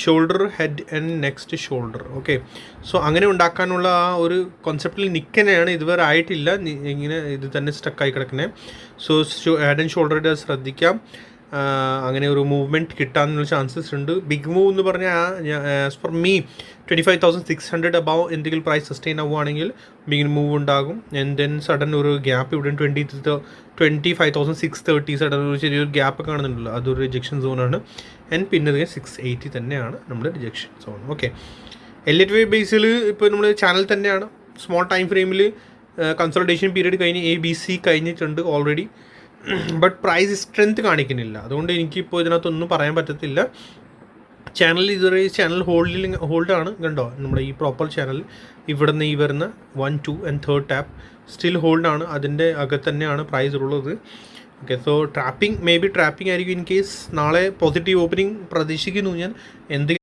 Shoulder, head and next shoulder. Okay, so അങ്ങനെ ഉണ്ടാക്കാനുള്ള ആ ഒരു കോൺസെപ്റ്റിൽ നിൽക്കുന്നതാണ്, ഇതുവരെ ആയിട്ടില്ല, ഇങ്ങനെ ഇത് തന്നെ സ്റ്റക്കായി കിടക്കുന്നത്. സോ ഹെഡ് ആൻഡ് ഷോൾഡറുടെ ശ്രദ്ധിക്കാം, അങ്ങനെ ഒരു മൂവ്മെൻറ്റ് കിട്ടാനുള്ള ചാൻസസ് ഉണ്ട്. ബിഗ് മൂവ് എന്ന് പറഞ്ഞാൽ ആസ് ഫോർ മീ 25,600 അബവ് എന്തെങ്കിലും പ്രൈസ് സസ്റ്റെയിൻ ആവുകയാണെങ്കിൽ ബിഗ് മൂവ് ഉണ്ടാകും. ആൻഡ് ദെൻ സഡൻ ഒരു ഗ്യാപ്പ് ഇവിടെ 25,630 സഡൻ ഒരു ചെറിയൊരു ഗ്യാപ്പ് കാണുന്നുണ്ടല്ലോ, അതൊരു റിജക്ഷൻ സോണാണ്. ആൻഡ് പിന്നെ 680 തന്നെയാണ് നമ്മുടെ റിജക്ഷൻ സോൺ. ഓക്കെ, LHY ബേസിൽ ഇപ്പോൾ നമ്മൾ ചാനൽ തന്നെയാണ്. സ്മോൾ ടൈം ഫ്രെയിമിൽ കൺസൾട്ടേഷൻ പീരീഡ് കഴിഞ്ഞ് ABC കഴിഞ്ഞിട്ടുണ്ട് ഓൾറെഡി. ബട്ട് പ്രൈസ് സ്ട്രെങ്ത് കാണിക്കുന്നില്ല, അതുകൊണ്ട് എനിക്കിപ്പോൾ ഇതിനകത്തൊന്നും പറയാൻ പറ്റത്തില്ല. ചാനൽ ഇതുവരെ ചാനൽ ഹോൾഡാണ്, കണ്ടോ നമ്മുടെ ഈ പ്രോപ്പർ ചാനൽ ഇവിടെ നിന്ന് ഈ വരുന്ന 1, 2 and 3rd ടാപ്പ് സ്റ്റിൽ ഹോൾഡാണ്, അതിൻ്റെ അകത്ത് തന്നെയാണ് പ്രൈസ് ഉള്ളത്. ഓക്കെ, സോ ട്രാപ്പിംഗ് ആയിരിക്കും. ഇൻ കേസ് നാളെ പോസിറ്റീവ് ഓപ്പണിംഗ് പ്രതീക്ഷിക്കുന്നു ഞാൻ. എന്ത്